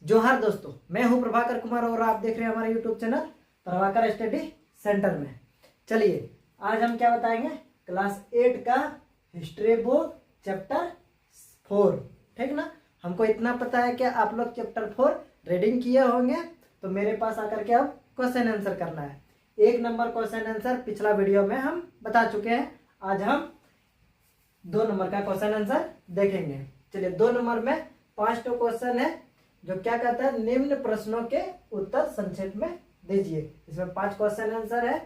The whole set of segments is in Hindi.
जोहार दोस्तों, मैं हूं प्रभाकर कुमार और आप देख रहे हैं हमारे YouTube channel Prabhakar study centre में। चलिए आज हम क्या बताएंगे, क्लास 8 का हिस्ट्री बुक चैप्टर 4। ठीक ना, हमको इतना पता है कि आप लोग चैप्टर 4 रीडिंग किए होंगे, तो मेरे पास आकर के अब क्वेश्चन आंसर करना है। 1 नंबर क्वेश्चन आंसर पिछला वीडियो में हम बता चुके हैं। आज हम 2 नंबर का क्वेश्चन आंसर देखेंगे। चलिए 2 नंबर में 5 क्वेश्चन है जो क्या कहता है, निम्न प्रश्नों के उत्तर संक्षेप में दीजिए। इसमें 5 क्वेश्चन आंसर है।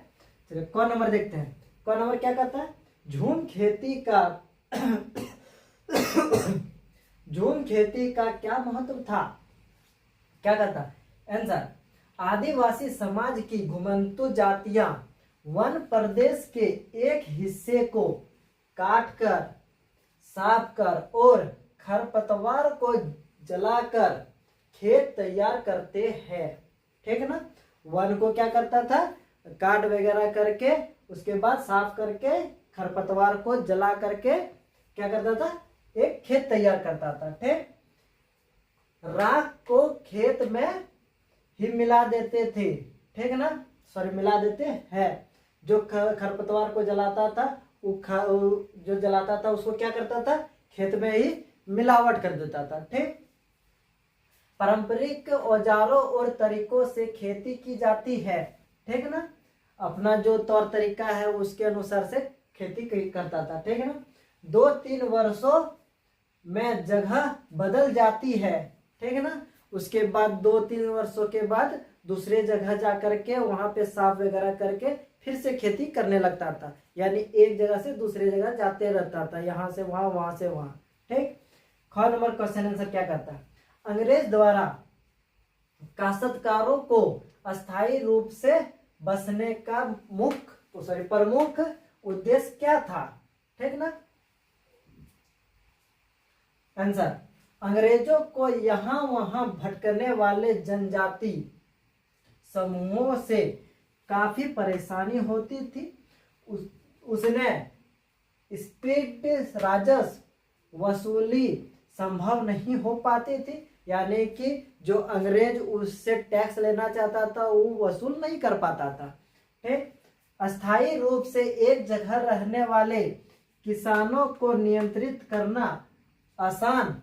चलिए कौन नंबर देखते हैं। कौन नंबर क्या कहता है, झूम खेती का क्या महत्व था। क्या कहता है आंसर, आदिवासी समाज की घुमंतु जातियां वन प्रदेश के एक हिस्से को काटकर, साफ कर और खरपतवार को जलाकर खेत तैयार करते हैं। ठीक है ना, वन को क्या करता था, काट वगैरह करके उसके बाद साफ करके खरपतवार को जला करके क्या करता था, एक खेत तैयार करता था। ठीक, राख को खेत में ही मिला देते थे। ठीक है ना, सॉरी मिला देते हैं। जो खरपतवार को जलाता था जो जलाता था उसको क्या करता था, खेत में ही मिलावट कर देता था। ठीक, पारंपरिक औजारों और तरीकों से खेती की जाती है। ठीक है ना, अपना जो तौर तरीका है उसके अनुसार से खेती करता था। ठीक है ना, 2-3 वर्षों में जगह बदल जाती है। ठीक है ना, उसके बाद 2-3 वर्षों के बाद दूसरे जगह जा करके वहां पे साफ वगैरह करके फिर से खेती करने लगता था। यानी एक जगह से दूसरे जगह जाते रहता था, यहाँ से वहां, वहां से वहां। ठीक, ख नंबर क्वेश्चन आंसर क्या कहता है, अंग्रेज द्वारा काश्तकारों को अस्थायी रूप से बसने का प्रमुख उद्देश्य क्या था। ठीक ना, आंसर, अंग्रेजों को यहाँ वहां भटकने वाले जनजाति समूहों से काफी परेशानी होती थी। उसने स्पीड राजस्व वसूली संभव नहीं हो पाती थी। यानी कि जो अंग्रेज उससे टैक्स लेना चाहता था वो वसूल नहीं कर पाता था। ठीक, अस्थायी रूप से एक जगह रहने वाले किसानों को नियंत्रित करना आसान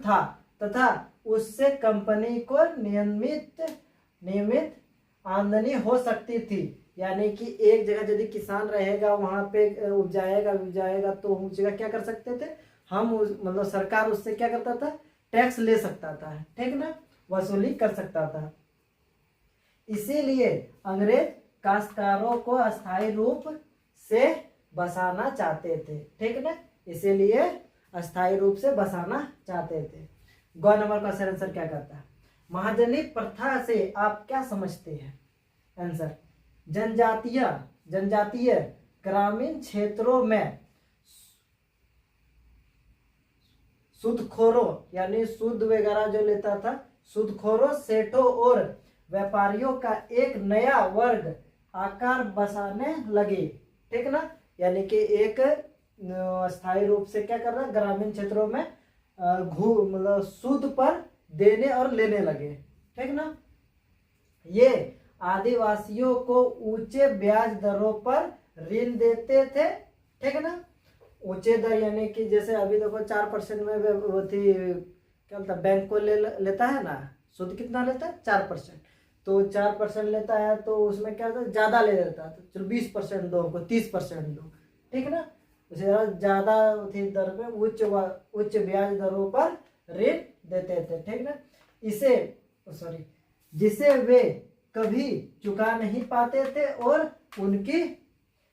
था तथा उससे कंपनी को नियमित आमदनी हो सकती थी। यानी कि एक जगह यदि किसान रहेगा वहां पे उपजाएगा तो उस जगह क्या कर सकते थे हम, मतलब सरकार उससे क्या करता था, टैक्स ले सकता था। ठीक ना, वसूली कर सकता था। इसीलिए अंग्रेज काश्तकारों को अस्थायी रूप से बसाना चाहते थे। ठीक ना, इसीलिए अस्थायी रूप से बसाना चाहते थे। ग नंबर का आंसर क्या कहता है, महाजनी प्रथा से आप क्या समझते हैं। आंसर, जनजातीय ग्रामीण क्षेत्रों में सूदखोरों, यानी सूद वगैरह जो लेता था, सूदखोरों, सेठों और व्यापारियों का एक नया वर्ग आकार बसाने लगे। ठीक ना, यानी कि एक स्थायी रूप से क्या कर रहा है, ग्रामीण क्षेत्रों में मतलब सूद पर देने और लेने लगे। ठीक ना, ये आदिवासियों को ऊंचे ब्याज दरों पर ऋण देते थे। ठीक है ना, ऊंचे दर यानी कि जैसे अभी देखो 4% में वो थी, क्या बोलता है, बैंक को लेता है ना, सूद कितना लेता है, 4%। तो 4% लेता है तो उसमें क्या होता है, ज्यादा ले लेता है, तो चलो 20% दो, हमको 30% दो। ठीक है ना, उसे ज्यादा थी दर पे उच्च ब्याज दरों पर ऋण देते थे। ठीक ना, जिसे वे कभी चुका नहीं पाते थे और उनकी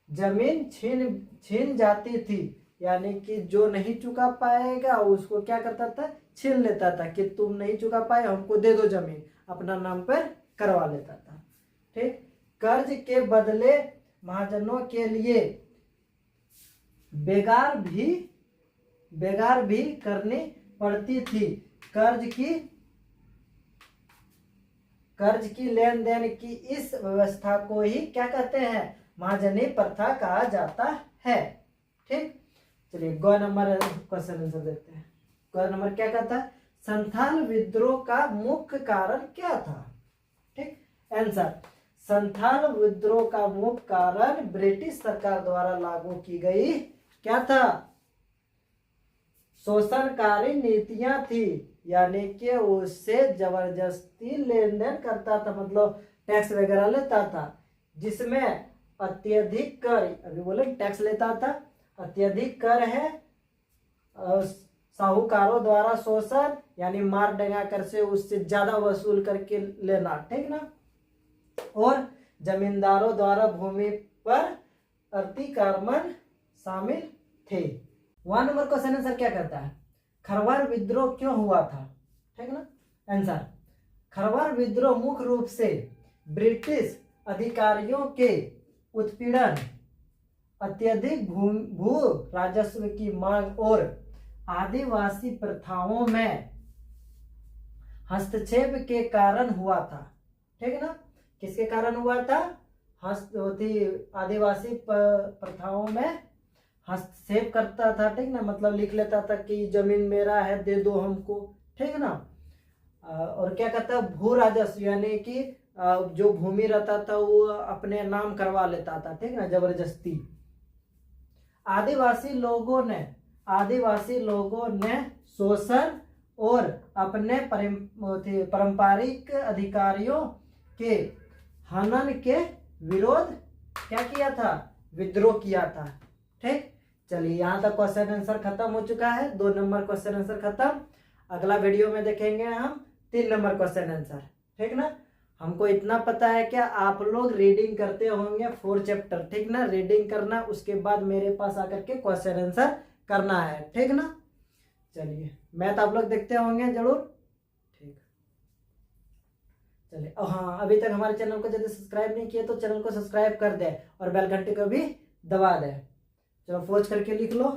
जमीन छीन जाती थी। यानी कि जो नहीं चुका पाएगा उसको क्या करता था, छीन लेता था कि तुम नहीं चुका पाए, हमको दे दो जमीन, अपना नाम पर करवा लेता था। ठीक, कर्ज के बदले महाजनों के लिए बेगार भी करनी पड़ती थी। कर्ज की लेन देन की इस व्यवस्था को ही क्या कहते हैं, महाजनी प्रथा कहा जाता है। ठीक, चलिए ग नंबर क्वेश्चन आंसर देखते हैं। क्वेश्चन नंबर क्या कहता है, संथाल विद्रोह का मुख्य कारण क्या था। ठीक, आंसर, संथाल विद्रोह का मुख्य कारण ब्रिटिश सरकार द्वारा लागू की गई क्या था, शोषणकारी नीतियां थी, यानी कि उससे जबरदस्ती लेन देन करता था, मतलब टैक्स वगैरह लेता था, जिसमें अत्यधिक कर, अभी बोले टैक्स लेता था, अत्यधिक कर है, साहूकारों द्वारा शोषण यानी मार डंगा कर से उससे ज्यादा वसूल करके लेना, ठीक ना, और जमींदारों द्वारा भूमि पर अतिक्रमण शामिल थे। 1 नंबर क्वेश्चन आंसर क्या करता है, खरवार विद्रोह क्यों हुआ था, ठीक ना, आंसर, खरवार विद्रोह मुख्य रूप से ब्रिटिश अधिकारियों के उत्पीड़न, अत्यधिक भू राजस्व की मांग और आदिवासी प्रथाओं में हस्तक्षेप के कारण हुआ था, ठीक ना, किसके कारण हुआ था, आदिवासी प्रथाओं में हस्तक्षेप करता था, ठीक ना, मतलब लिख लेता था कि जमीन मेरा है दे दो हमको, ठीक ना, और क्या कहता, भू राजस्व यानी कि जो भूमि रहता था वो अपने नाम करवा लेता था, ठीक ना, जबरदस्ती। आदिवासी लोगों ने शोषण और अपने पारंपरिक अधिकारियों के हनन के विरोध क्या किया था, विद्रोह किया था। ठीक, चलिए यहाँ तक क्वेश्चन आंसर खत्म हो चुका है। 2 नंबर क्वेश्चन आंसर खत्म। अगला वीडियो में देखेंगे हम 3 नंबर क्वेश्चन आंसर, ठीक ना। हमको इतना पता है क्या, आप लोग रीडिंग करते होंगे 4 चैप्टर, ठीक ना, रीडिंग करना, उसके बाद मेरे पास आकर के क्वेश्चन आंसर करना है, ठीक ना। चलिए मैथ आप लोग देखते होंगे जरूर, ठीक। चलिए, हाँ, अभी तक हमारे चैनल को यदि सब्सक्राइब नहीं किए तो चैनल को सब्सक्राइब कर दे और बेल घंटे को भी दबा दे। चलो फोज करके लिख लो।